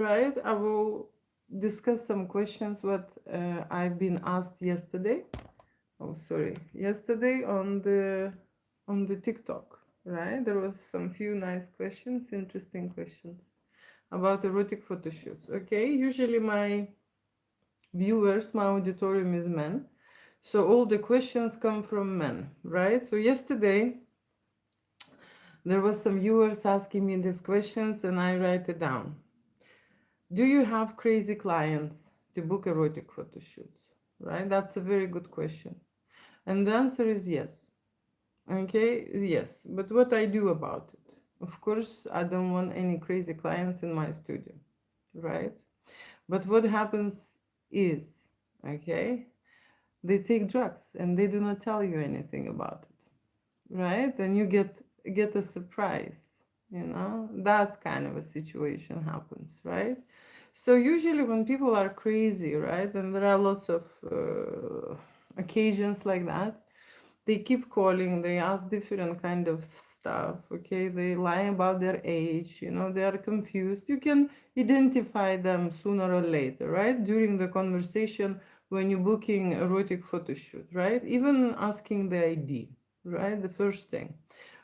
right? I will discuss some questions what I've been asked yesterday. Oh, sorry, yesterday on the TikTok, right? There was some few nice questions, interesting questions about erotic photo shoots. Okay, usually my viewers, my auditorium is men, so all the questions come from men, right? So yesterday there was some viewers asking me these questions, and I write it down. Do you have crazy clients to book erotic photo shoots? Right? That's a very good question. And the answer is yes. Okay, yes. But what I do about it? Of course, I don't want any crazy clients in my studio, right? But what happens is, okay, they take drugs and they do not tell you anything about it, right? And you get a surprise, you know? That's kind of a situation happens, right? So usually when people are crazy, right, and there are lots of occasions like that, they keep calling, they ask different kind of stuff, okay, they lie about their age, you know, they are confused. You can identify them sooner or later, right, during the conversation when you're booking erotic photo shoot, right, even asking the ID, right, the first thing.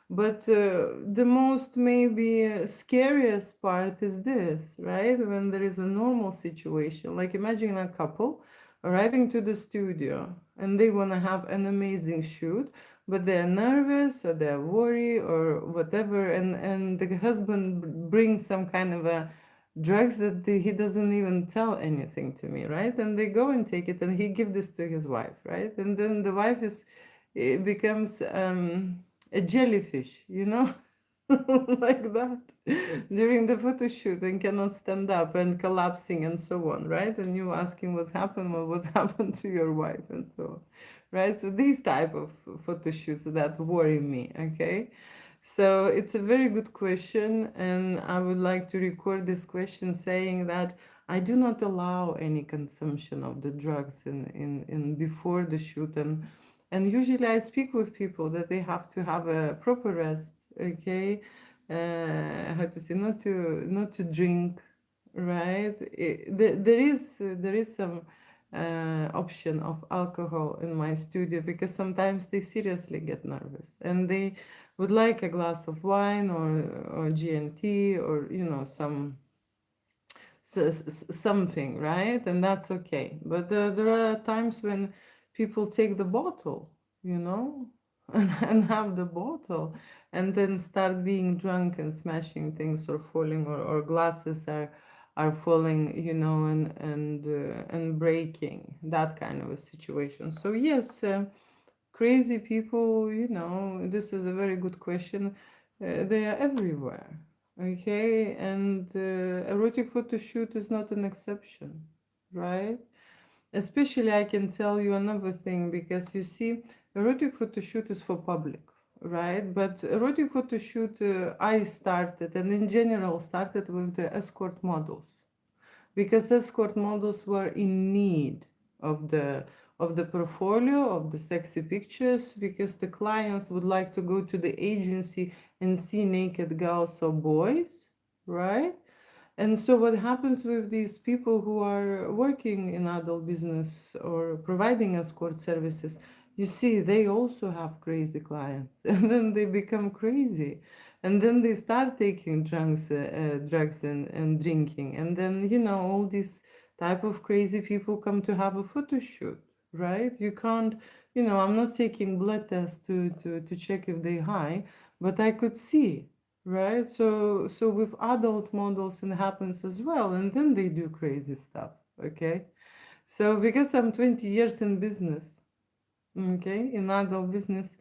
But the most maybe scariest part is this, right? When there is a normal situation, like imagine a couple arriving to the studio and they want to have an amazing shoot, but they're nervous or they're worried or whatever, and the husband brings some kind of a drugs that he doesn't even tell anything to me, right? And they go and take it, and he give this to his wife, right? And then the wife is it becomes a jellyfish, you know, like that during the photo shoot and cannot stand up and collapsing and so on, right? And you asking what's happened or what happened to your wife and so on, right? So these type of photo shoots that worry me, okay? So it's a very good question, and I would like to record this question saying that I do not allow any consumption of the drugs in before the shoot, and usually I speak with people that they have to have a proper rest, okay? How to say, not to drink, right? There is some option of alcohol in my studio because sometimes they seriously get nervous and they would like a glass of wine or GNT or you know something, right? And that's okay. But there are times when people take the bottle, you know, and have the bottle and then start being drunk and smashing things or falling or glasses are falling, you know, and breaking, that kind of a situation. So yes, crazy people, you know, this is a very good question. They are everywhere, okay? And erotic photo shoot is not an exception, right? Especially, I can tell you another thing because you see, erotic photo shoot is for public, right? But erotic photo shoot, I started and in general started with the escort models because escort models were in need of the portfolio of the sexy pictures because the clients would like to go to the agency and see naked girls or boys, right? And so what happens with these people who are working in adult business or providing escort services, you see, they also have crazy clients and then they become crazy. And then they start taking drugs and drinking. And then, you know, all these type of crazy people come to have a photo shoot, right? You can't, you know, I'm not taking blood tests to check if they high, but I could see, right? So with adult models it happens as well, and then they do crazy stuff, okay? So because I'm 20 years in business, okay, in adult business,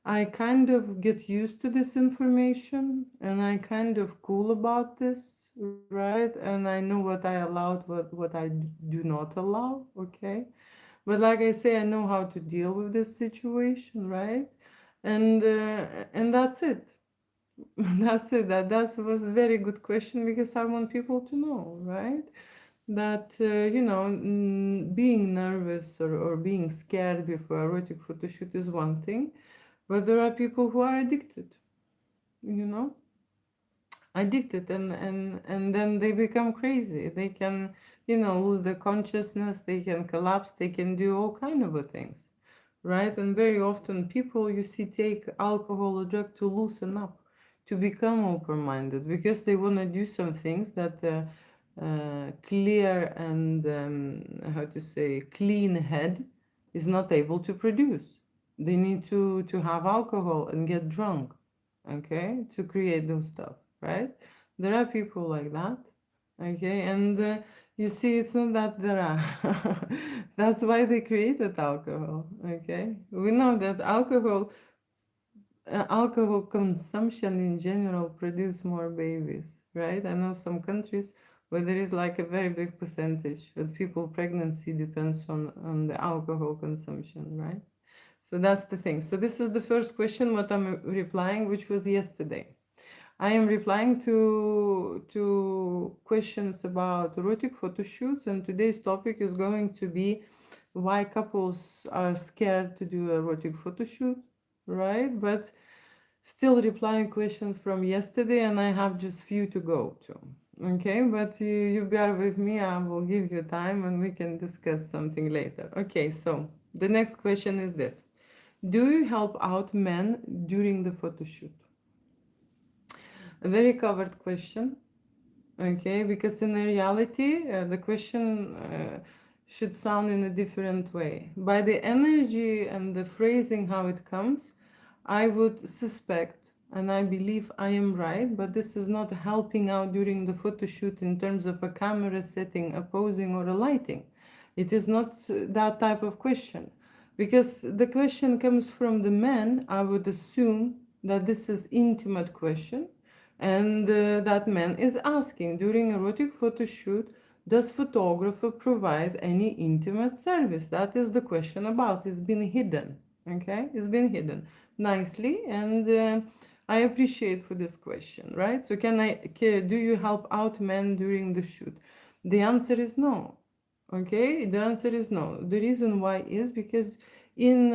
I kind of get used to this information and I kind of cool about this, right? And I know what I allowed, what I do not allow, okay? But like I say, I know how to deal with this situation, right? And that's it. That's it. That was a very good question because I want people to know, right? That you know, being nervous or being scared before erotic photo shoot is one thing, but there are people who are addicted, you know, addicted, and then they become crazy. They can, lose their consciousness, they can collapse, they can do all kind of things, right? And very often people you see take alcohol or drug to loosen up, to become open-minded, because they want to do some things that clear and how to say clean head is not able to produce. They need to have alcohol and get drunk, okay, to create those stuff, right? There are people like that, okay, and you see, it's not that there are. That's why they created alcohol, okay? We know that alcohol consumption in general produce more babies, right? I know some countries where there is like a very big percentage of people pregnancy depends on the alcohol consumption, right? So that's the thing. So this is the first question what I'm replying, which was yesterday. I am replying to questions about erotic photo shoots, and today's topic is going to be why couples are scared to do erotic photo shoot, right? But still replying questions from yesterday, and I have just few to go to. Okay, but you bear with me. I will give you time, and we can discuss something later. Okay, so the next question is this: do you help out men during the photo shoot? A very covered question. Okay, because in reality, the question should sound in a different way. By the energy and the phrasing, how it comes, I would suspect, and I believe I am right, but this is not helping out during the photo shoot in terms of a camera setting, a posing, or a lighting. It is not that type of question. Because the question comes from the man, I would assume that this is intimate question, and that man is asking during erotic photo shoot, does photographer provide any intimate service? That is the question about. It's been hidden. Okay, it's been hidden nicely, and I appreciate for this question, right? So do you help out men during the shoot? The answer is no. Okay, the answer is no. The reason why is because in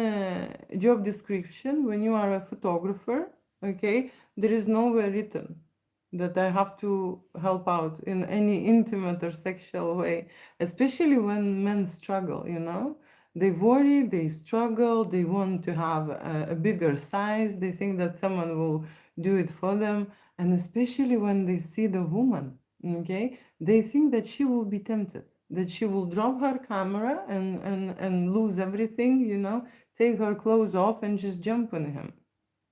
job description, when you are a photographer, okay, there is nowhere written that I have to help out in any intimate or sexual way, especially when men struggle, They worry, they struggle, they want to have a bigger size, they think that someone will do it for them, and especially when they see the woman, okay, they think that she will be tempted, that she will drop her camera and lose everything, take her clothes off and just jump on him.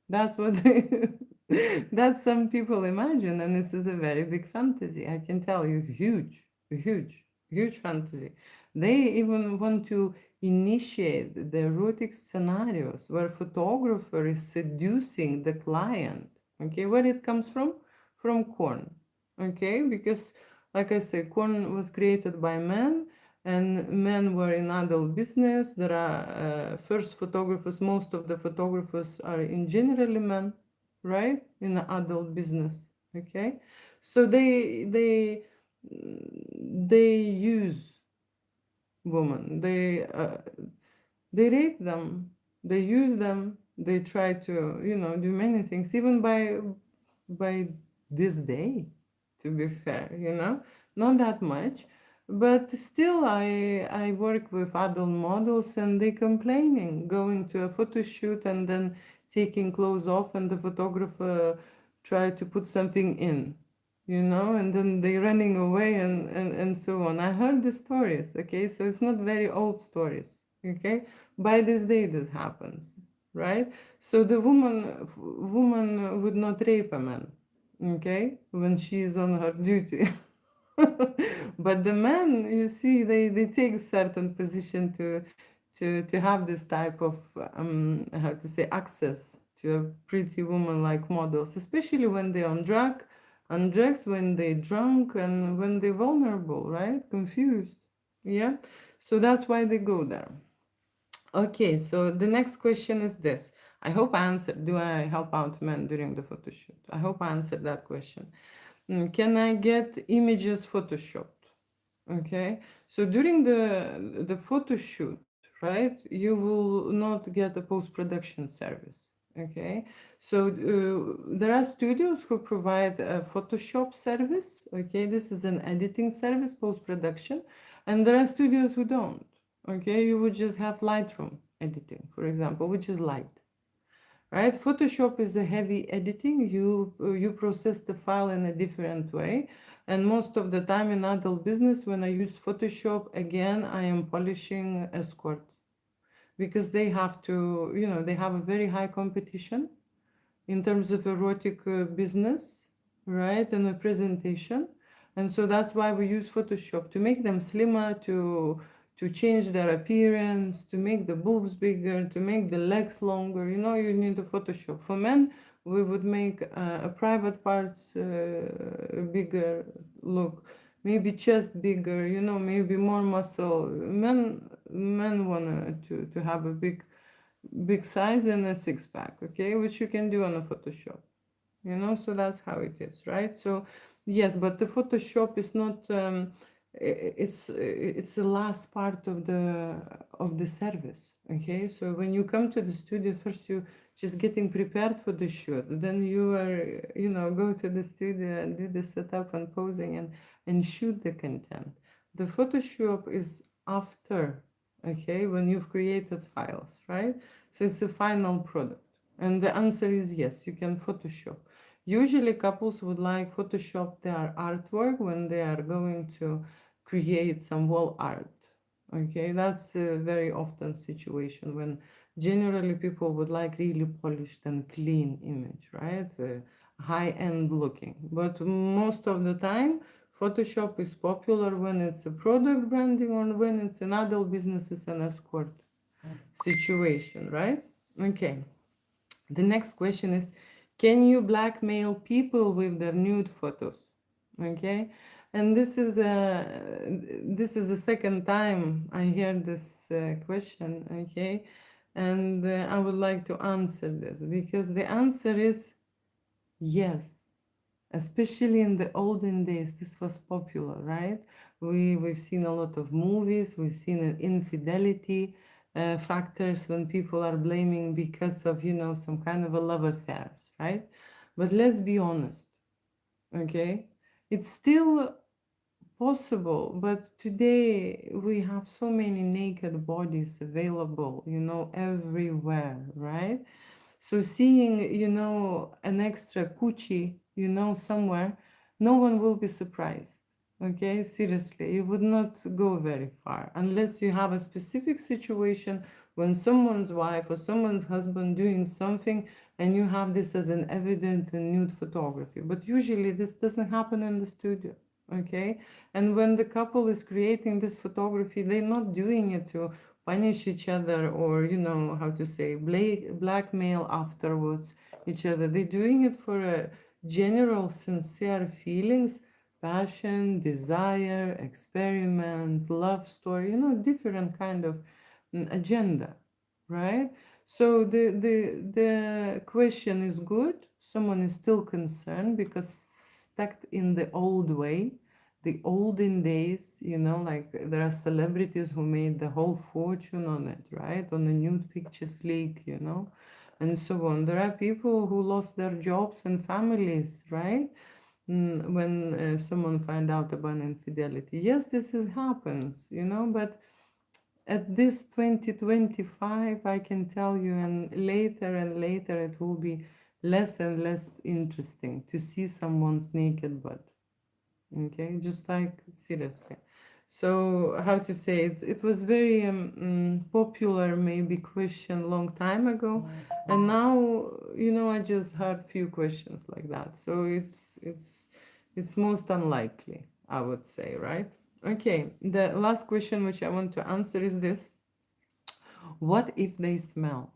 That's what they, that's some people imagine, and this is a very big fantasy. I can tell you, huge fantasy. They even want to initiate the erotic scenarios where photographer is seducing the client. Okay, where it comes from? From corn. Okay, because like I said, corn was created by men, and men were in adult business. There are first photographers, most of the photographers are in generally men, right, in the adult business. Okay, so they use women, they rape them, they use them, they try to, do many things, even by this day, to be fair, not that much. But still, I work with adult models, and they complaining, going to a photo shoot and then taking clothes off, and the photographer try to put something in, and then they running away, and so on. I heard the stories, okay? So it's not very old stories, okay? By this day this happens, right? So the woman would not rape a man, okay, when she is on her duty. But the men, you see, they take certain position to have this type of how to say access to a pretty woman like models, especially when they're on drugs, when they drunk, and when they're vulnerable, right? Confused. Yeah. So that's why they go there. Okay, so the next question is this. I hope I answered. Do I help out men during the photo shoot? I hope I answered that question. Can I get images photoshopped? Okay, so during the photo shoot, right, you will not get a post-production service. Okay, so there are studios who provide a Photoshop service. Okay, this is an editing service, post production, and there are studios who don't. Okay, you would just have Lightroom editing, for example, which is light. Right? Photoshop is a heavy editing. You process the file in a different way, and most of the time in adult business, when I use Photoshop, again, I am polishing escorts because they have to, they have a very high competition in terms of erotic business, right, and a presentation. And so that's why we use Photoshop to make them slimmer, to change their appearance, to make the boobs bigger, to make the legs longer. You need a Photoshop. For men, we would make a private parts bigger look, maybe chest bigger, maybe more muscle. Men want to have a big size and a six pack, okay, which you can do on a Photoshop. So that's how it is, right? So yes, but the Photoshop is not it's the last part of the service. Okay, so when you come to the studio, first you just getting prepared for the shoot, then you are go to the studio and do the setup and posing and shoot the content. The Photoshop is after, okay, when you've created files, right? So it's the final product. And the answer is yes, you can Photoshop. Usually couples would like Photoshop their artwork when they are going to create some wall art. Okay, that's a very often situation when generally people would like really polished and clean image, right? High-end looking. But most of the time, Photoshop is popular when it's a product branding or when it's an adult businesses and escort situation, right? Okay. The next question is, can you blackmail people with their nude photos? Okay, and this is the second time I hear this question. Okay, and I would like to answer this because the answer is yes. Especially in the olden days, this was popular, right? We've seen a lot of movies, we've seen an infidelity factors when people are blaming because of, some kind of a love affairs, right? But let's be honest, okay? It's still possible, but today we have so many naked bodies available, everywhere, right? So seeing, an extra coochie, somewhere, no one will be surprised. Okay, seriously, you would not go very far unless you have a specific situation when someone's wife or someone's husband doing something and you have this as an evident in nude photography. But usually this doesn't happen in the studio. Okay, and when the couple is creating this photography, they're not doing it to punish each other or how to say blackmail afterwards each other. They're doing it for a general sincere feelings, passion, desire, experiment, love story, different kind of agenda, right? So the question is good. Someone is still concerned because stuck in the old way, the olden days, like there are celebrities who made the whole fortune on it, right? On the nude pictures leak, and so on. There are people who lost their jobs and families, right? When someone find out about infidelity. Yes, this is happens, but at this 2025, I can tell you, and later it will be less and less interesting to see someone's naked butt. Okay, just like seriously. So how to say it? It was very popular, maybe question long time ago, and now I just heard few questions like that. So it's most unlikely, I would say, right? Okay, the last question which I want to answer is this: what if they smell?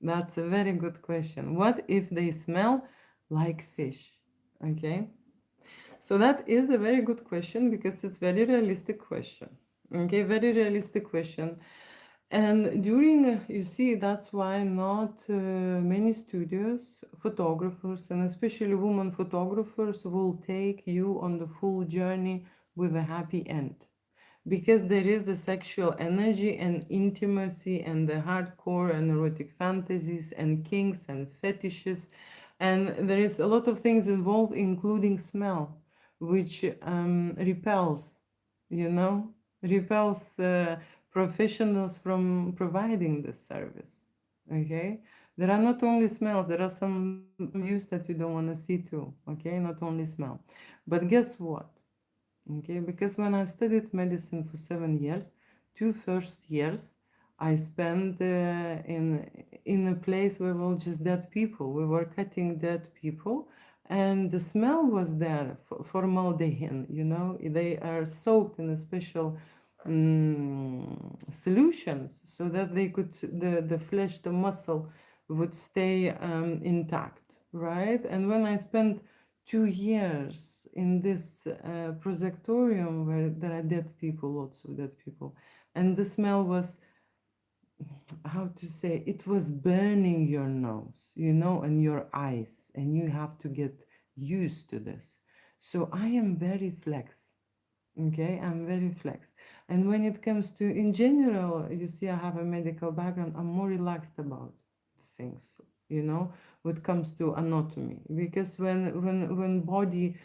That's a very good question. What if they smell like fish? Okay. So that is a very good question because it's very realistic question. Okay, very realistic question. And during, you see, that's why not many studios, photographers, and especially women photographers will take you on the full journey with a happy end. because there is a sexual energy and intimacy and the hardcore and erotic fantasies and kinks and fetishes, and there is a lot of things involved, including smell, which repels, you know, repels professionals from providing this service. Okay, there are not only smells, there are some views that you don't want to see too. Okay, not only smell, but guess what? Okay, because when I studied medicine for 7 years, two first years I spent in a place where were just dead people. We were cutting dead people, and the smell was there, formaldehyde. You know, they are soaked in a special solutions so that they could the flesh, the muscle would stay intact, right? And when I spent 2 years in this prosectorium where there are dead people, lots of dead people, and the smell was, how to say, it was burning your nose, you know, and your eyes, and you have to get used to this. So I am very flex. Okay, I'm very flex. And when it comes to, in general, you see, I have a medical background, I'm more relaxed about things, you know, when it comes to anatomy. Because when body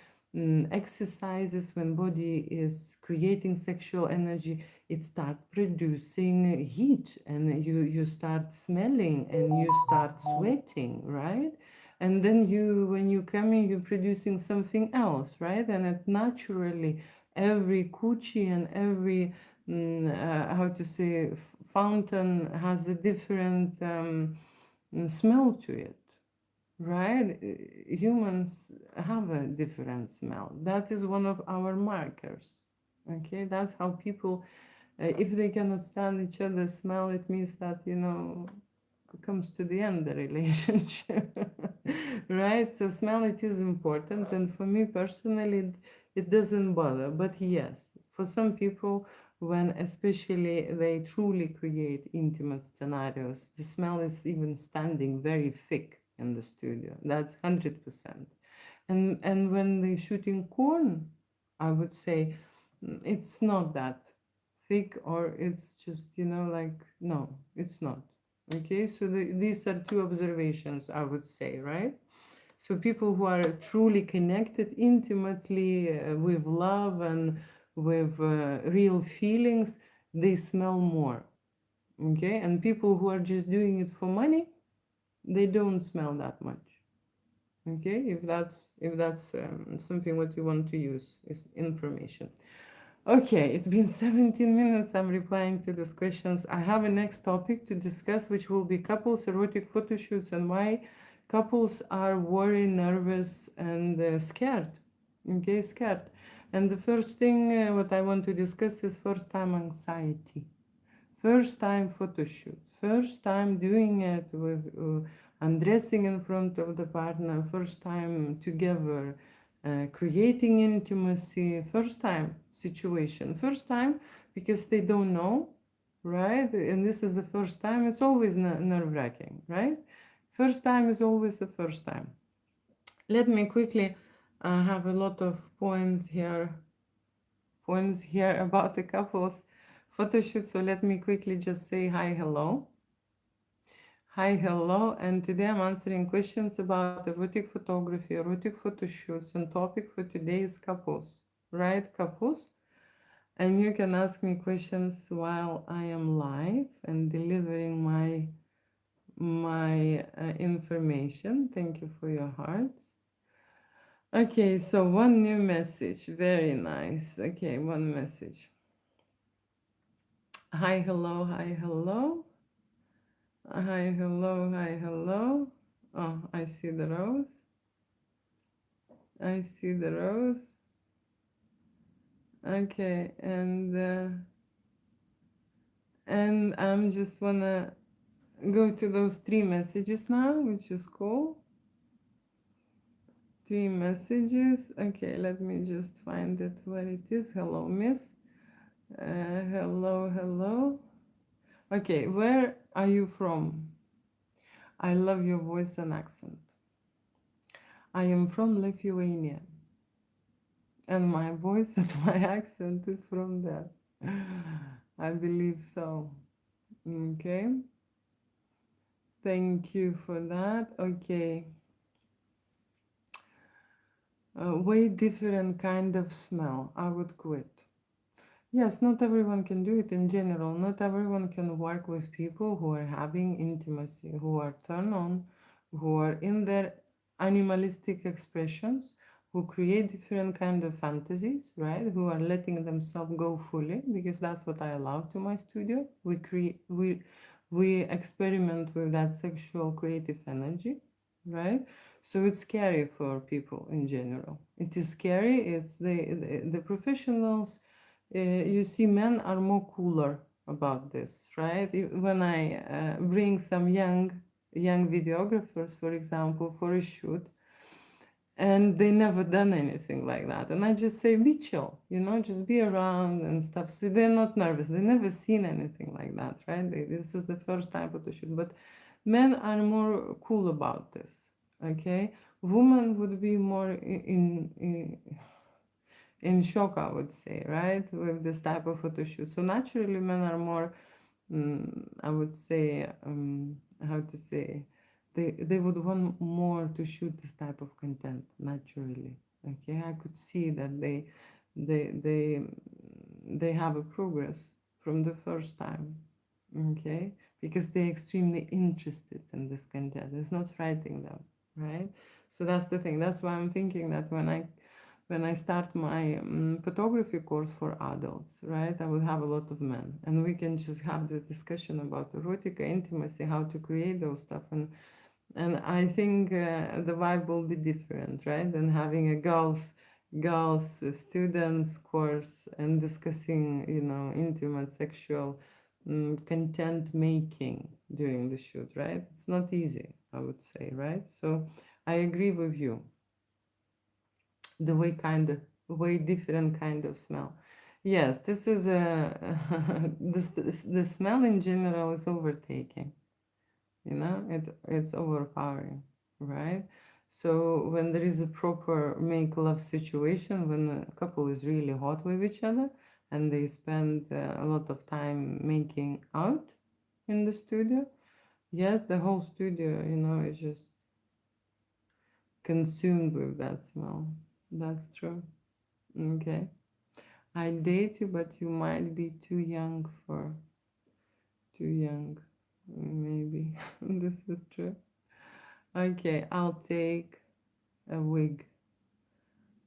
exercises, when body is creating sexual energy, it start producing heat, and you start smelling and you start sweating, right? And then you, when you come in, you're producing something else, right? And it naturally, every coochie and every how to say, fountain has a different smell to it, right? Humans have a different smell. That is one of our markers. Okay, that's how people, if they cannot stand each other's smell, it means that, you know, comes to the end the relationship. Right, so smell, it is important, and for me personally it doesn't bother, but yes, for some people, when especially they truly create intimate scenarios, the smell is even standing very thick in the studio, that's 100%. And when they shooting corn, I would say it's not that thick, or it's just, you know, like, no, it's not. Okay, so these are two observations, I would say, right? So people who are truly connected intimately with love and with real feelings, they smell more. Okay, and people who are just doing it for money, they don't smell that much. Okay, if that's something what you want to use is information. Okay, it's been 17 minutes. I'm replying to these questions. I have a next topic to discuss, which will be couples erotic photo shoots and why couples are worried, nervous, and scared. Okay, scared. And the first thing what I want to discuss is first time anxiety. First time photo shoot, first time doing it with undressing in front of the partner, first time together, creating intimacy, first time situation, first time because they don't know, right? And this is the first time, it's always nerve wracking, right? First time is always the first time. Let me quickly have a lot of points here about the couples photo shoot. So let me quickly just say hi, hello. Hi, hello. And today I'm answering questions about erotic photography, erotic photo shoots, and topic for today is couples, right? Couples. And you can ask me questions while I am live and delivering my information. Thank you for your hearts. Okay, so one new message. Very nice. Okay, one message. Hi, hello, hi, hello. Hi, hello, hi, hello. Oh, I see the rose. I see the rose. Okay, and I'm just wanna go to those three messages now, which is cool. Three messages. Okay, let me just find it where it is. Hello, miss. Hello, hello. Okay, where are you from? I love your voice and accent. I am from Lithuania, and my voice and my accent is from there. I believe so. Okay. Thank you for that. Okay. Way different kind of smell. I would quit. Yes, not everyone can do it in general. Not everyone can work with people who are having intimacy, who are turned on, who are in their animalistic expressions, who create different kind of fantasies, right? Who are letting themselves go fully, because that's what I allow to my studio. We experiment with that sexual creative energy, right? So it's scary for people in general. It is scary. It's the professionals, you see, men are more cooler about this, right? When I bring some young videographers, for example, for a shoot, and they never done anything like that, and I just say, be chill, just be around and stuff. So they're not nervous. They never seen anything like that, right? This is the first time for the shoot, but men are more cool about this. Okay, women would be more in shock, I would say, right, with this type of photo shoot. So naturally, men are more, I would say, how to say, they would want more to shoot this type of content naturally. Okay, I could see that they they they have a progress from the first time. Okay, because they're extremely interested in this content. It's not frightening them, right? So that's the thing. That's why I'm thinking that when I start my photography course for adults, right, I would have a lot of men, and we can just have this discussion about erotica, intimacy, how to create those stuff, and I think the vibe will be different, right, than having a girls students course and discussing, intimate sexual content making during the shoot, right? It's not easy, I would say, right? So I agree with you, the way different kind of smell. Yes, this is a the smell in general is overtaking. It's overpowering, right? So when there is a proper make love situation, when a couple is really hot with each other and they spend a lot of time making out in the studio, yes, the whole studio, is just consumed with that smell. That's true. Okay. I date you, but you might be too young. Maybe this is true. Okay, I'll take a wig.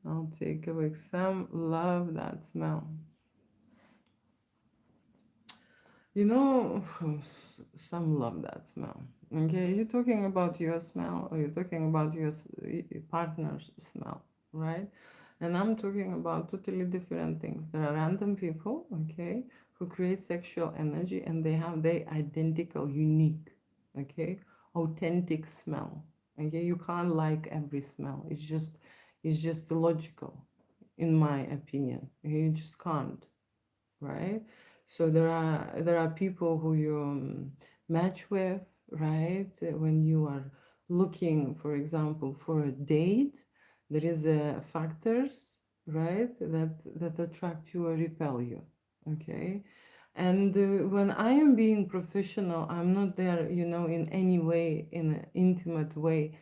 I'll take a wig. Some love that smell. You know, some love that smell. Okay, you're talking about your smell, or you're talking about your partner's smell, right? And I'm talking about totally different things. There are random people, okay, who create sexual energy, and they have their identical, unique, okay, authentic smell. Okay, you can't like every smell. It's just illogical, in my opinion. You just can't, right? So there are people who you match with, right? When you are looking, for example, for a date, there is factors, right, that attract you or repel you. Okay, and when I am being professional, I'm not there, in any way, in an intimate way,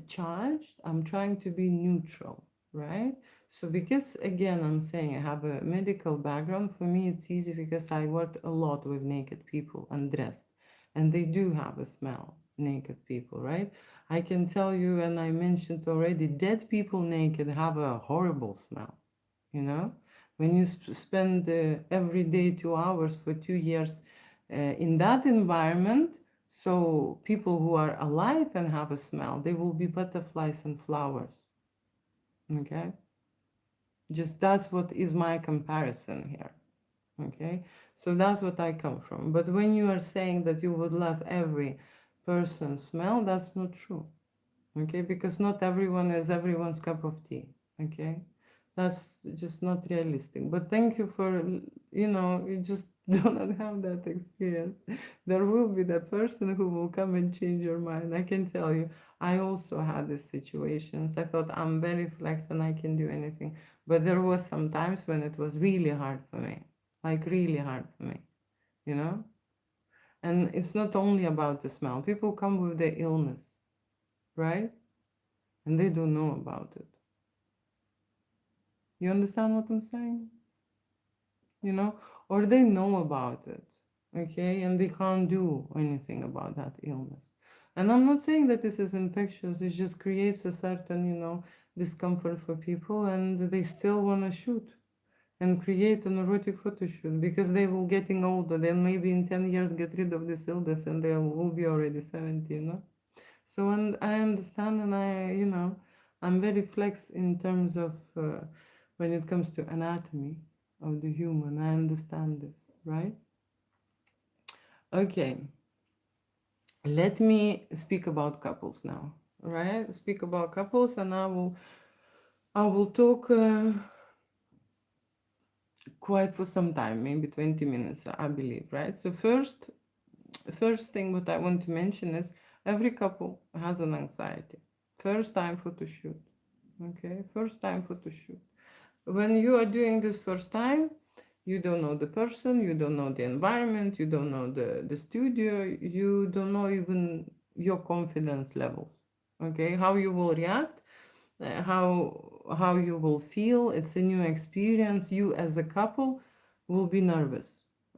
charged. I'm trying to be neutral, right? So because again, I'm saying I have a medical background, for me it's easy because I worked a lot with naked people undressed, and they do have a smell, naked people, right? I can tell you, and I mentioned already, dead people naked have a horrible smell, you know? When you spend every day 2 hours for 2 years in that environment, so people who are alive and have a smell, they will be butterflies and flowers, okay? Just that's what is my comparison here. Okay, so that's what I come from. But when you are saying that you would love every person's smell, that's not true. Okay, because not everyone is everyone's cup of tea. Okay, that's just not realistic. But thank you for, you just do not have that experience. There will be that person who will come and change your mind. I can tell you, I also had these situations. I thought I'm very flexed and I can do anything, but there was some times when it was really hard for me. like really hard for me, you know. And it's not only about the smell. People come with their illness, right? And they don't know about it. You understand what I'm saying? You know, or they know about it, okay, and they can't do anything about that illness. And I'm not saying that this is infectious, it just creates a certain, discomfort for people, and they still want to shoot and create an erotic photo shoot because they will getting older. Then maybe in 10 years get rid of this illness and they will be already 70, you know. So, and I understand, and I'm very flex in terms of when it comes to anatomy of the human. I understand this, right? Okay, let me speak about couples now, right? Speak about couples, and I will talk quite for some time, maybe 20 minutes, I believe, right? So first thing what I want to mention is every couple has an anxiety. First time photo shoot. Okay, first time photo shoot. When you are doing this first time, you don't know the person, you don't know the environment, you don't know the studio, you don't know even your confidence levels. Okay, how you will react, how you will feel. It's a new experience. You as a couple will be nervous.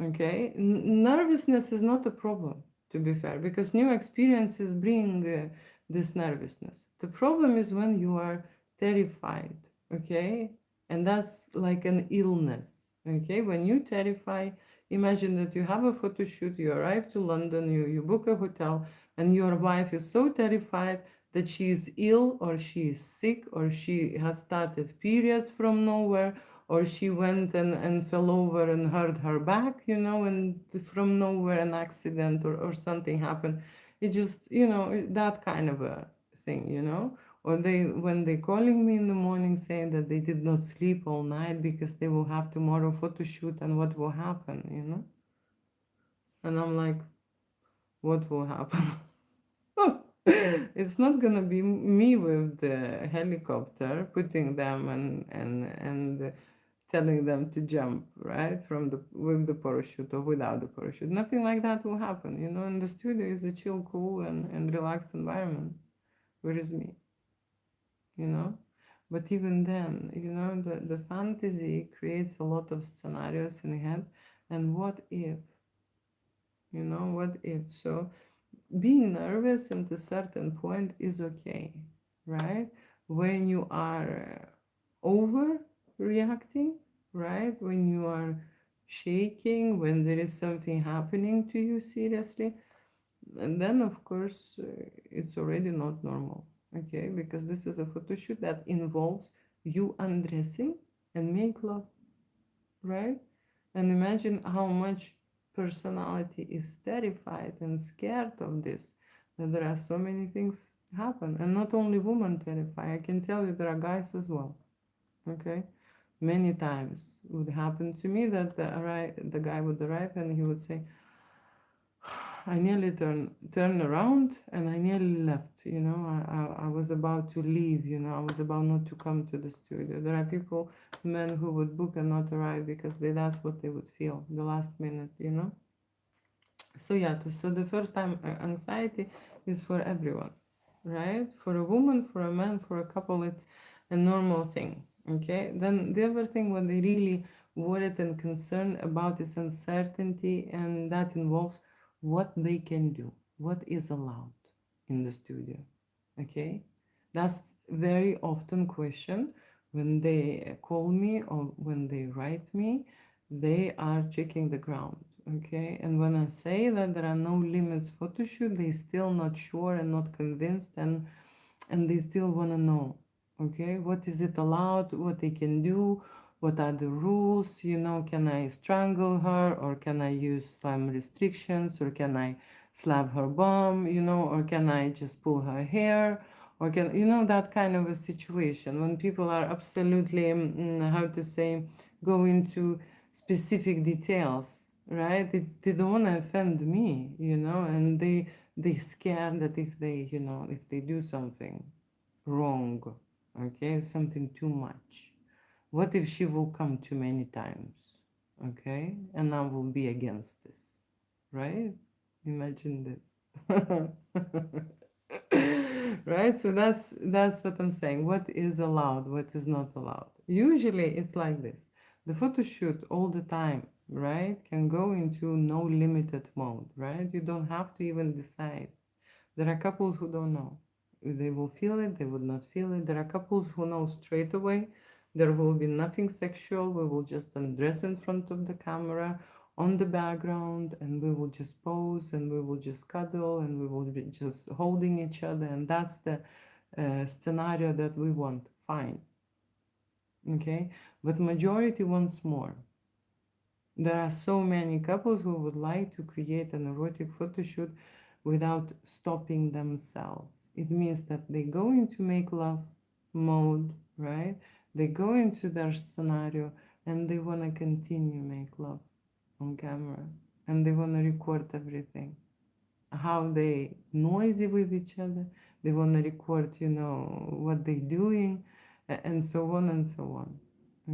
Okay, nervousness is not a problem, to be fair, because new experiences bring this nervousness. The problem is when you are terrified. Okay, and that's like an illness. Okay, when you terrify, imagine that you have a photo shoot, you arrive to London, you book a hotel, and your wife is so terrified that she is ill, or she is sick, or she has started periods from nowhere, or she went and fell over and hurt her back, and from nowhere an accident, or something happened. It just, that kind of a thing. Or when they calling me in the morning saying that they did not sleep all night because they will have tomorrow photo shoot, and what will happen. And I'm like, what will happen? It's not gonna be me with the helicopter putting them and telling them to jump, right, from the with the parachute or without the parachute. Nothing like that will happen. And the studio is a chill, cool, and relaxed environment. Where is me? you know but even then, the fantasy creates a lot of scenarios in the head. And what if, so being nervous at a certain point is okay, right? When you are overreacting, right? When you are shaking, when there is something happening to you seriously, and then of course it's already not normal. Okay, because this is a photo shoot that involves you undressing and make love, right? And imagine how much personality is terrified and scared of this, that there are so many things happen. And not only women terrify, I can tell you there are guys as well. Okay, many times would happen to me that the guy would arrive and he would say, I nearly turned around and I nearly left. I was about to leave. I was about not to come to the studio. There are people, men who would book and not arrive because that's what they would feel the last minute. So yeah, so the first time anxiety is for everyone, right? For a woman, for a man, for a couple, it's a normal thing. Okay. Then the other thing, what they really worried and concerned about is uncertainty, and that involves what they can do, what is allowed in the studio. Okay, that's very often question when they call me or when they write me. They are checking the ground. Okay, and when I say that there are no limits photo shoot, they still not sure and not convinced, and they still want to know, okay, what is it allowed, what they can do, what are the rules. Can I strangle her, or can I use some restrictions, or can I slap her bum, or can I just pull her hair, or can, that kind of a situation when people are absolutely, how to say, go into specific details, right? They don't want to offend me, and they scared that if they do something wrong, okay, something too much, what if she will come too many times, okay? And I will be against this, right? Imagine this. Right? So that's what I'm saying. What is allowed, what is not allowed. Usually it's like this. The photo shoot all the time, right, can go into no limited mode, right? You don't have to even decide. There are couples who don't know. They will feel it, they would not feel it. There are couples who know straight away. There will be nothing sexual. We will just undress in front of the camera on the background, and we will just pose, and we will just cuddle, and we will be just holding each other. And that's the scenario that we want. Fine. Okay. But majority wants more. There are so many couples who would like to create an erotic photo shoot without stopping themselves. It means that they go into make love mode, right? They go into their scenario and they want to continue make love on camera and they want to record everything. How they noisy with each other. They want to record, what they doing and so on and so on.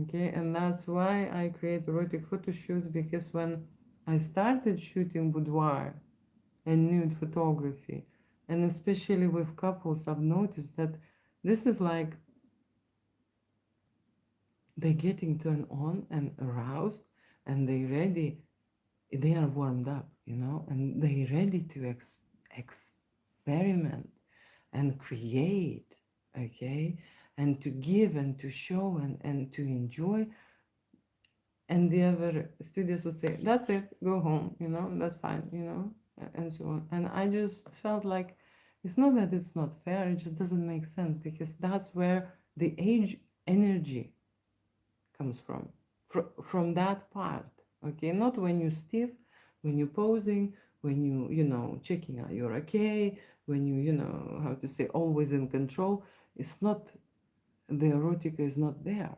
Okay, and that's why I create erotic photo shoots because when I started shooting boudoir and nude photography, and especially with couples, I've noticed that this is like they're getting turned on and aroused and they are warmed up, and they're ready to experiment and create, okay, and to give and to show and to enjoy. And the other studios would say, that's it, go home, that's fine, and so on. And I just felt like it's not that it's not fair, it just doesn't make sense because that's where the age energy comes from. From that part, okay? Not when you stiff, when you're posing, when checking out you're okay, when how to say, always in control. It's not, the erotica is not there,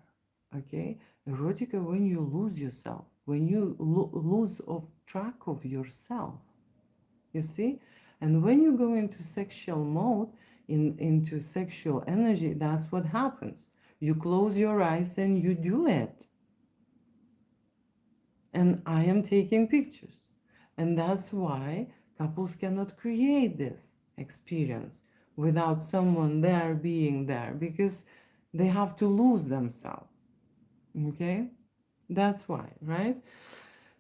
okay? Erotica when you lose yourself, when you lose of track of yourself, you see. And when you go into sexual mode, into sexual energy, that's what happens. You close your eyes and you do it, and I am taking pictures. And that's why couples cannot create this experience without someone there being there because they have to lose themselves. Okay? That's why, right?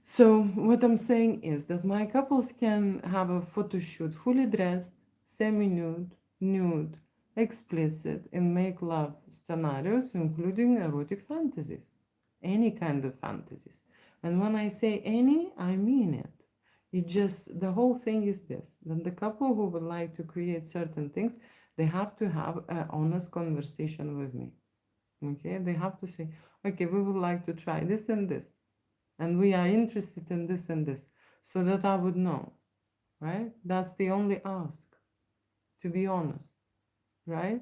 So, what I'm saying is that my couples can have a photo shoot fully dressed, semi nude, nude, explicit, and make love scenarios, including erotic fantasies, any kind of fantasies. And when I say any, I mean it. It just, the whole thing is this, that the couple who would like to create certain things, they have to have an honest conversation with me. Okay? They have to say, okay, we would like to try this and this, and we are interested in this and this, so that I would know, right? That's the only ask, to be honest, right?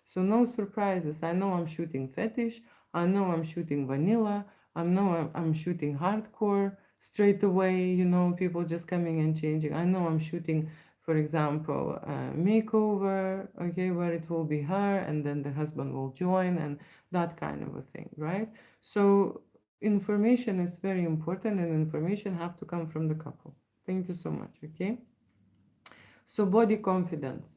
So no surprises. I know I'm shooting fetish. I know I'm shooting vanilla. I know I'm shooting hardcore straight away. People just coming and changing. I know I'm shooting, for example, makeover. Okay, where it will be her, and then the husband will join, and that kind of a thing, right? So information is very important, and information have to come from the couple. Thank you so much. Okay. So body confidence.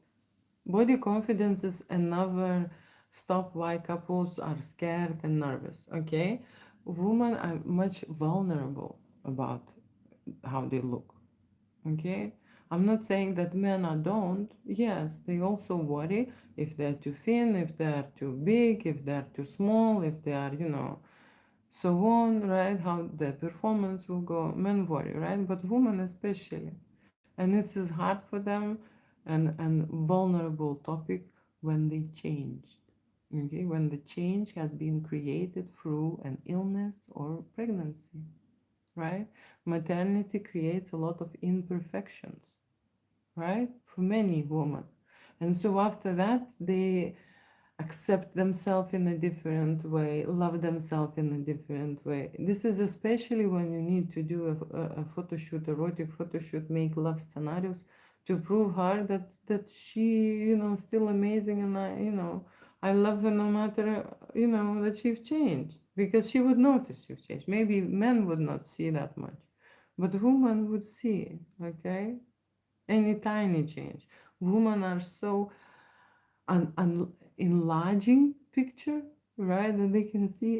Body confidence is another stop why couples are scared and nervous. Okay, women are much vulnerable about how they look. Okay, I'm not saying that men are don't. Yes, they also worry if they're too thin, if they're too big, if they're too small, if they are, so on, right? How the performance will go. Men worry, right? But women especially, and this is hard for them, and vulnerable topic when they changed. Okay, when the change has been created through an illness or pregnancy, right? Maternity creates a lot of imperfections, right? For many women. And so after that, they accept themselves in a different way, love themselves in a different way. This is especially when you need to do a photo shoot, erotic photo shoot, make love scenarios to prove her that she, still amazing, and I love her no matter, that she've changed. Because she would notice you've changed. Maybe men would not see that much. But women would see, okay? Any tiny change. Women are so enlarging picture, right? And they can see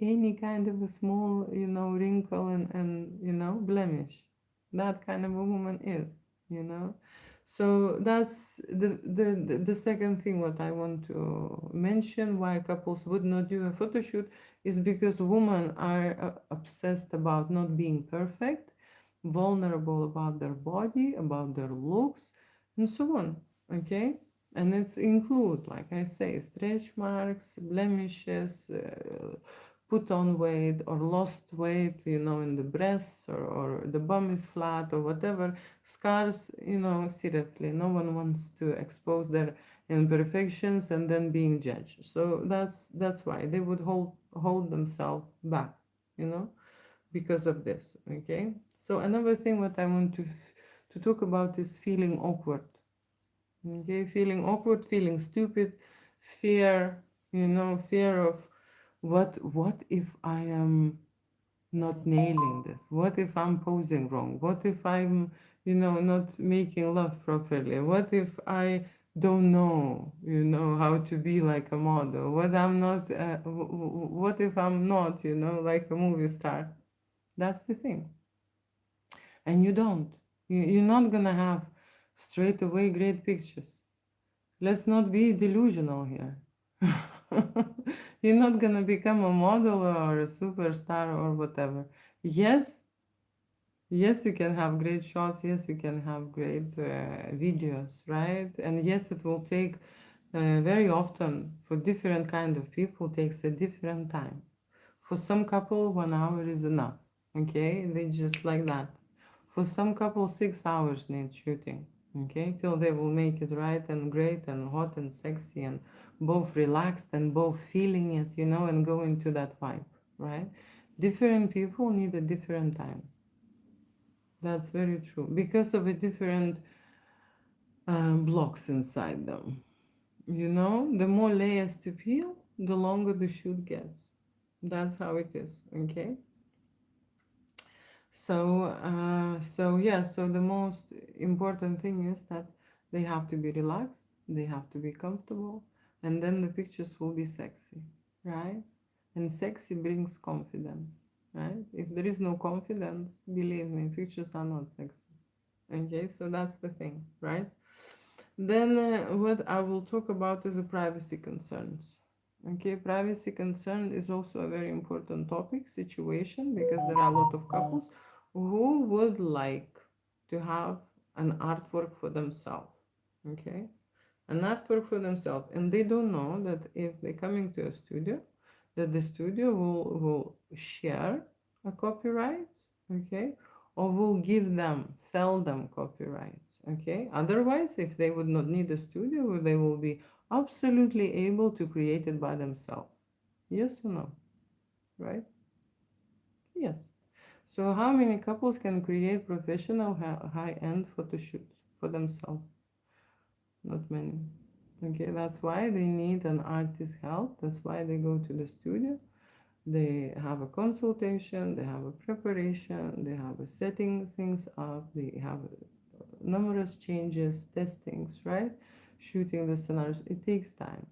any kind of a small, wrinkle and blemish. That kind of a woman is, you know. So that's the second thing what I want to mention why couples would not do a photo shoot is because women are obsessed about not being perfect, vulnerable about their body, about their looks, and so on. Okay, and it's include, like I say, stretch marks, blemishes, put on weight or lost weight, in the breasts, or the bum is flat or whatever. Scars, seriously, no one wants to expose their imperfections and then being judged. So that's why they would hold themselves back, you know, because of this. Okay. So another thing what I want to talk about is feeling awkward. Okay, feeling awkward, feeling stupid, fear, fear of what if I am not nailing this? What if I'm posing wrong? What if I'm, not making love properly? What if I don't know, how to be like a model? What I'm not, what if I'm not, like a movie star? That's the thing. And you don't. You're not gonna have straight away great pictures. Let's not be delusional here. You're not gonna become a model or a superstar or whatever. Yes, yes, you can have great shots. Yes, you can have great videos, right? And yes, it will take very often for different kind of people takes a different time. For some couple, 1 hour is enough. Okay, they just like that. For some couple, 6 hours need shooting. Okay, till they will make it right and great and hot and sexy and both relaxed and both feeling it, and go into that vibe, right? Different people need a different time. That's very true because of a different blocks inside them. The more layers to peel, the longer the shoot gets. That's how it is. Okay. So yeah, so the most important thing is that they have to be relaxed, they have to be comfortable, and then the pictures will be sexy, right? And sexy brings confidence, right? If there is no confidence, believe me, pictures are not sexy. Okay, so that's the thing, right? Then what I will talk about is the privacy concerns. Okay, privacy concern is also a very important topic situation because there are a lot of couples who would like to have an artwork for themselves. Okay, an artwork for themselves, and they don't know that if they coming to a studio, that the studio will share a copyright, okay, or will give them, sell them copyrights, okay. Otherwise, if they would not need a studio, they will be absolutely able to create it by themselves. Yes or no? Right? Yes. So how many couples can create professional high-end photo shoots for themselves? Not many. Okay, that's why they need an artist's help. That's why they go to the studio. They have a consultation, they have a preparation, they have a setting things up, they have numerous changes, testings, right? Shooting the scenarios. It takes time.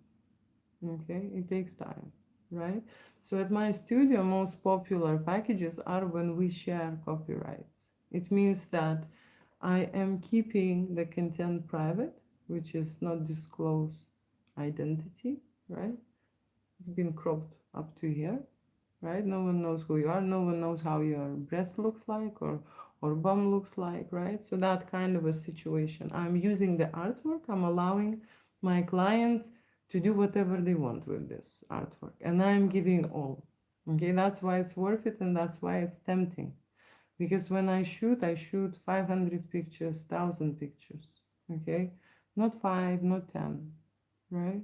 Okay, it takes time, right? So at my studio, most popular packages are when we share copyrights. It means that I am keeping the content private, which is not disclosed identity, right? It's been cropped up to here, right? No one knows who you are. No one knows how your breast looks like or bum looks like, right? So that kind of a situation. I'm using the artwork. I'm allowing my clients to do whatever they want with this artwork, and I'm giving all. Okay, that's why it's worth it, and that's why it's tempting. Because when I shoot 500 pictures, 1,000 pictures. Okay, not five, not 10, right?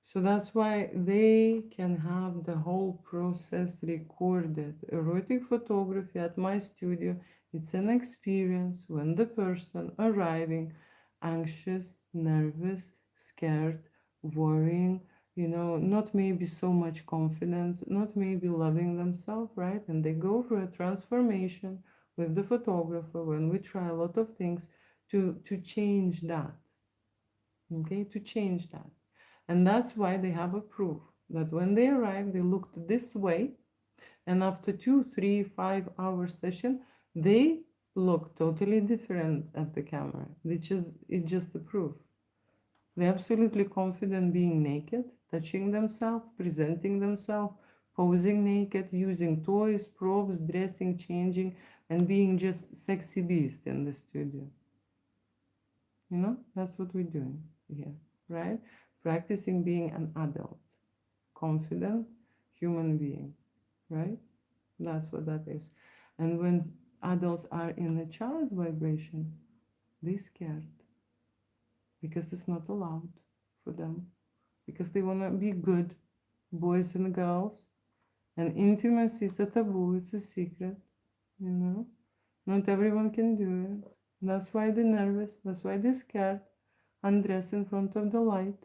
So that's why they can have the whole process recorded. Erotic photography at my studio, it's an experience when the person arriving anxious, nervous, scared, worrying, not maybe so much confidence, not maybe loving themselves, right? And they go through a transformation with the photographer when we try a lot of things to change that, okay, to change that. And that's why they have a proof that when they arrive, they looked this way, and after 2, 3, 5 hour session, they look totally different at the camera, which is it's just a proof. They're absolutely confident being naked, touching themselves, presenting themselves, posing naked, using toys, props, dressing, changing, and being just sexy beast in the studio. That's what we're doing here, right? Practicing being an adult, confident human being, right? That's what that is. And when adults are in a child's vibration, they're scared because it's not allowed for them, because they want to be good boys and girls, and intimacy is a taboo, it's a secret, you know. Not everyone can do it. That's why they're nervous, that's why they're scared. Undress in front of the light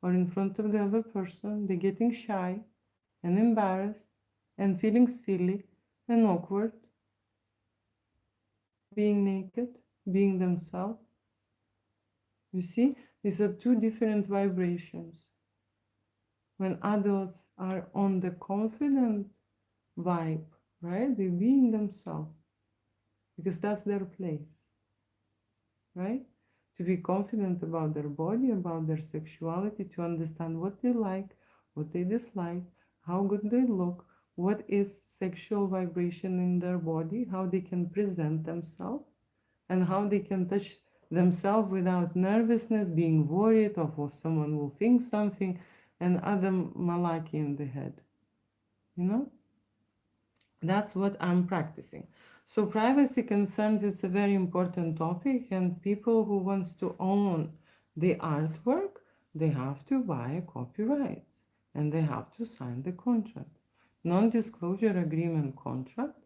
or in front of the other person, they're getting shy and embarrassed and feeling silly and awkward being naked, being themselves. You see, these are two different vibrations. When adults are on the confident vibe, right? They're being themselves because that's their place, right? To be confident about their body, about their sexuality, to understand what they like, what they dislike, how good they look, what is sexual vibration in their body, how they can present themselves, and how they can touch themselves without nervousness, being worried of or someone will think something, and other malaki in the head. You know, that's what I'm practicing. So privacy concerns is a very important topic, and people who wants to own the artwork, they have to buy copyrights and they have to sign the contract. Non-disclosure agreement contract,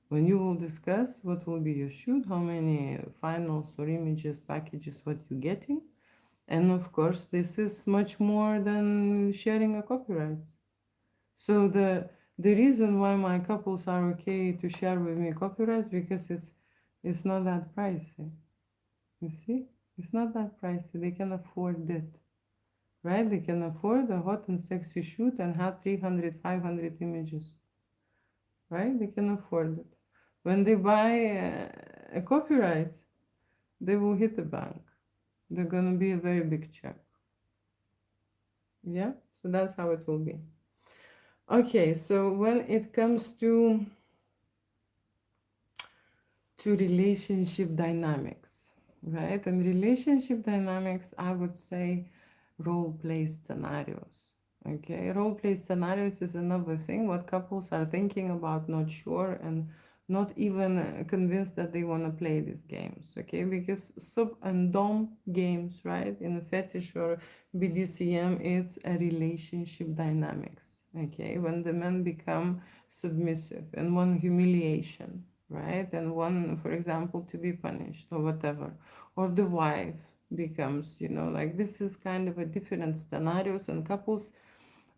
when you will discuss what will be your shoot, how many finals or images, packages, what you're getting. And of course, this is much more than sharing a copyright. So the reason why my couples are okay to share with me copyrights because it's not that pricey. You see? It's not that pricey. They can afford it. Right? They can afford a hot and sexy shoot and have 300, 500 images. Right? They can afford it. When they buy a copyright, they will hit the bank. They're gonna be a very big check. Yeah? So that's how it will be. Okay, so when it comes to relationship dynamics, right? And relationship dynamics, I would say role play scenarios. Okay, role play scenarios is another thing what couples are thinking about, not sure, and not even convinced that they want to play these games. Okay, because sub and dom games, right, in a fetish or BDCM, it's a relationship dynamics. Okay, when the men become submissive and one humiliation, right, and one, for example, to be punished or whatever, or the wife becomes, like this is kind of a different scenarios, and couples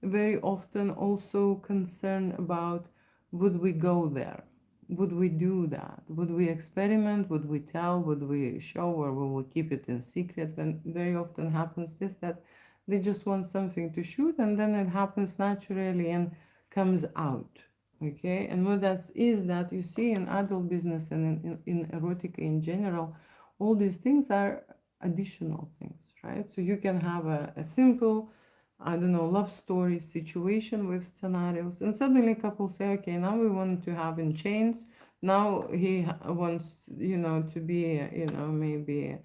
very often also concerned about, would we go there, would we do that, would we experiment, would we tell, would we show, or will we keep it in secret? When very often happens this, that they just want something to shoot and then it happens naturally and comes out. Okay, and what that is, that you see in adult business and in erotica in general, all these things are additional things, right? So you can have a simple, I don't know, love story situation with scenarios, and suddenly couples say, okay, now we want to have in chains. Now he wants, to be, maybe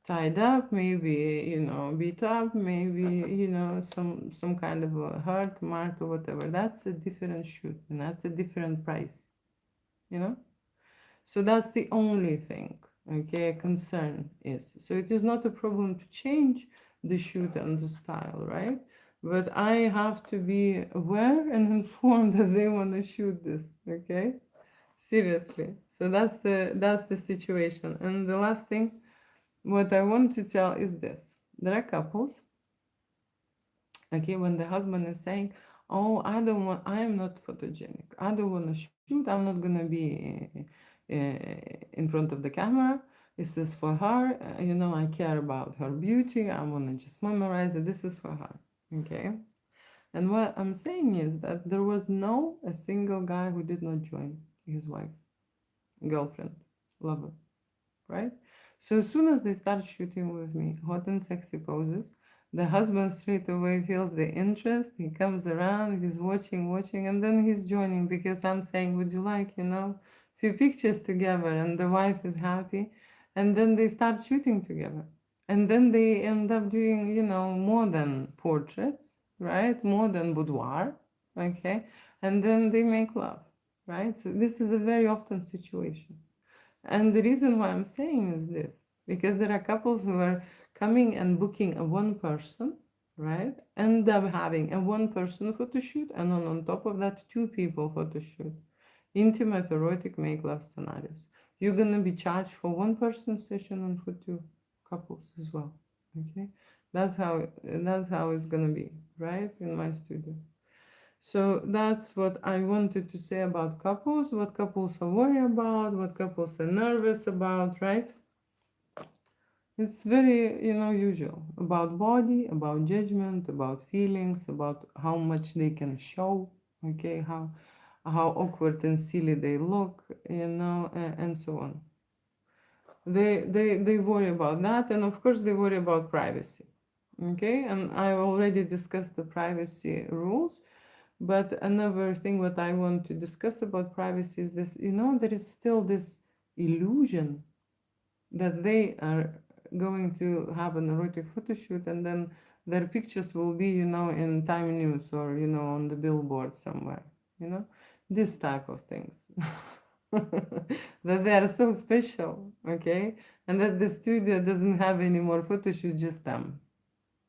tied up, maybe, beat up, maybe, some kind of a hurt, mark, or whatever. That's a different shoot, and that's a different price, you know? So that's the only thing, okay, concern is. So it is not a problem to change the shoot and the style, right? But I have to be aware and informed that they want to shoot this, okay? Seriously. So that's the situation. And the last thing, what I want to tell is this. There are couples Okay, when the husband is saying, "Oh, I am not photogenic. I don't want to shoot. I'm not gonna be in front of the camera. This is for her. I care about her beauty. I want to just memorize it. This is for her." Okay. And what I'm saying is that there was no a single guy who did not join his wife, girlfriend, lover, right? So as soon as they start shooting with me, hot and sexy poses, the husband straight away feels the interest. He comes around, he's watching, and then he's joining because I'm saying, "Would you like, few pictures together?" And the wife is happy, and then they start shooting together, and then they end up doing, more than portraits, right? More than boudoir, okay, and then they make love, right? So this is a very often situation. And the reason why I'm saying is this, because there are couples who are coming and booking a one person, right? End up having a one person photo shoot, and on top of that, two people photo shoot. Intimate, erotic, make love scenarios. You're gonna be charged for one person session and for two couples as well. Okay? That's how it's gonna be, right? In my studio. So that's what I wanted to say about couples, what couples are worried about, what couples are nervous about, right? It's very, usual about body, about judgment, about feelings, about how much they can show, okay, how awkward and silly they look, and so on. They worry about that, and of course they worry about privacy. Okay, and I already discussed the privacy rules. But another thing what I want to discuss about privacy is this, there is still this illusion that they are going to have an erotic photo shoot and then their pictures will be, in Time News or, on the billboard somewhere, you know, this type of things. That they are so special, okay? And that the studio doesn't have any more photo shoot, just them,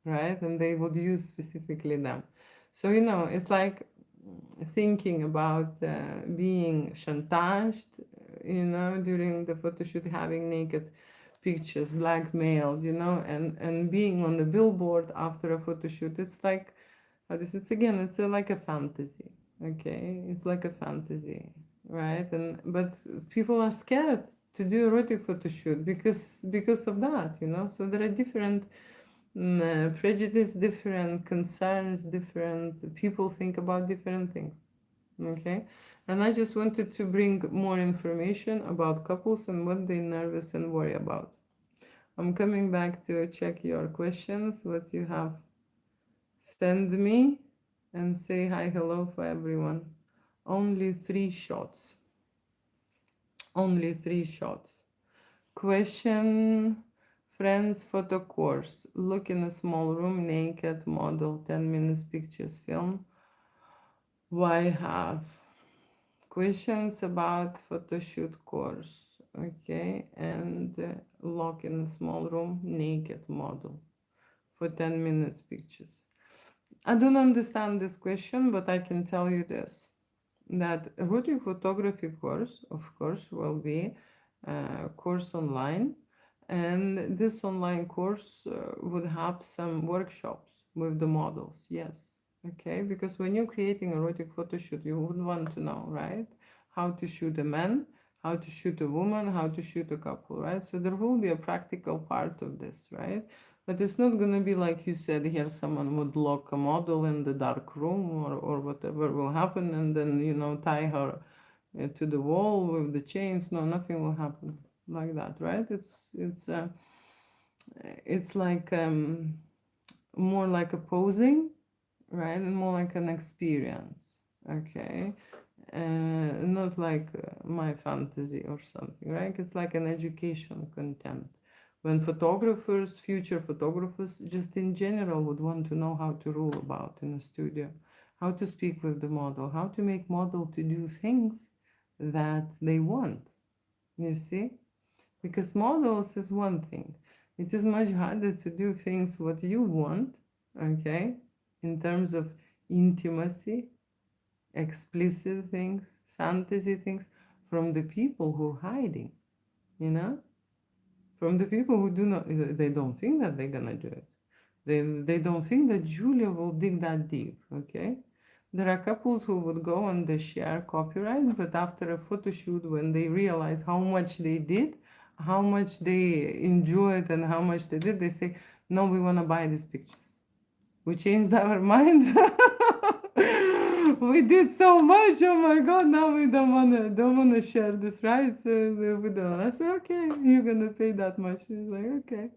right? And they would use specifically them. So, it's like thinking about being chantaged, during the photo shoot, having naked pictures, blackmailed, and being on the billboard after a photo shoot. It's like, it's again, it's like a fantasy, okay? It's like a fantasy, right? And but people are scared to do erotic photo shoot because of that, So there are different prejudice, different concerns, different people think about different things. Okay, and I just wanted to bring more information about couples and what they nervous and worry about. I'm coming back to check your questions, what you have sent me, and say hi, hello for everyone. Only 3 shots. Only 3 shots. Question: Friends photo course. Look in a small room, naked model, 10 minutes pictures film. Why have questions about photo shoot course? Okay, and lock in a small room, naked model for 10 minutes pictures. I don't understand this question, but I can tell you this, that erotic photography course, of course, will be a course online, and this online course would have some workshops with the models. Yes, okay, because when you're creating erotic photo shoot, you would want to know, right, how to shoot a man, how to shoot a woman, how to shoot a couple, right? So there will be a practical part of this, right? But it's not going to be like you said here, someone would lock a model in the dark room or whatever will happen and then, tie her to the wall with the chains. No, nothing will happen like that, right? It's like more like a posing, right? And more like an experience, okay? Not like my fantasy or something, right? It's like an education content. When photographers, future photographers, just in general would want to know how to rule about in a studio, how to speak with the model, how to make model to do things that they want, you see? Because models is one thing. It is much harder to do things what you want, okay, in terms of intimacy, explicit things, fantasy things, from the people who are hiding, you know? From the people who do not, they don't think that they're gonna do it. They don't think that Julia will dig that deep, okay? There are couples who would go and they share copyrights, but after a photo shoot, when they realize how much they did, how much they enjoyed, and how much they did, they say, "No, we want to buy these pictures." We changed our mind. We did so much. Oh my God! Now we don't wanna share this, right? So we don't. I say, okay, you're gonna pay that much. He's like, okay.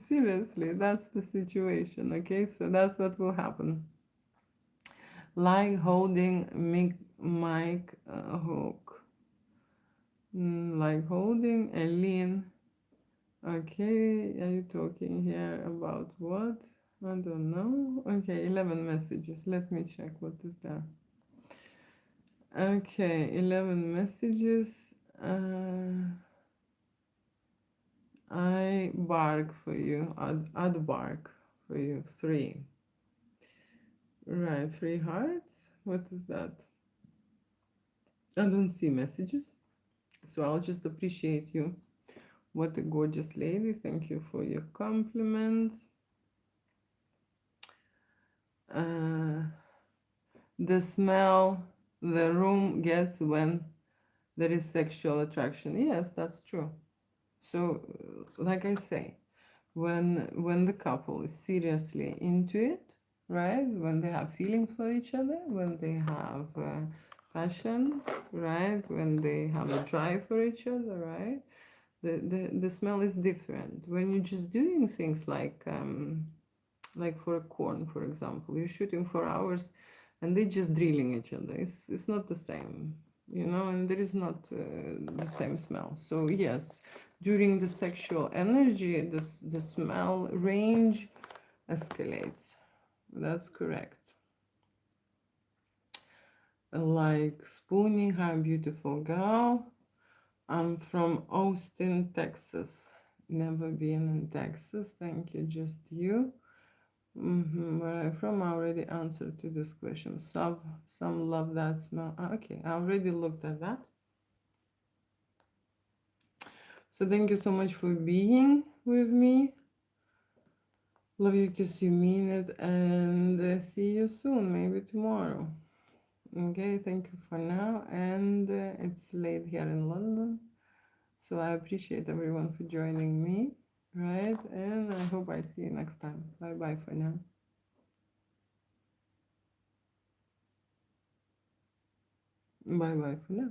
Seriously, that's the situation. Okay, so that's what will happen. Like holding mic hook, like holding a lean. Okay, are you talking here about what? I don't know. Okay, 11 messages. Let me check what is there. Okay, 11 messages. I bark for you. I'd bark for you. Three. Right, three hearts. What is that? I don't see messages. So I'll just appreciate you. What a gorgeous lady. Thank you for your compliments. Uh, the smell the room gets when there is sexual attraction. Yes, that's true. So, like I say, when the couple is seriously into it, right? When they have feelings for each other, when they have passion, right? When they have a drive for each other, right? The smell is different. When you're just doing things like for a corn, for example, you're shooting for hours and they're just drilling each other. It's not the same, and there is not the same smell. So yes, during the sexual energy, the smell range escalates. That's correct. Like Spoonie, hi beautiful girl. I'm from Austin, Texas. Never been in Texas. Thank you, just you. Where I'm from, I already answered to this question. Some love that smell. Okay, I already looked at that. So thank you so much for being with me. Love you, kiss you, mean it, and see you soon, maybe tomorrow. Okay, thank you for now. And it's late here in London, so I appreciate everyone for joining me, right? And I hope I see you next time. Bye bye for now. Bye bye for now.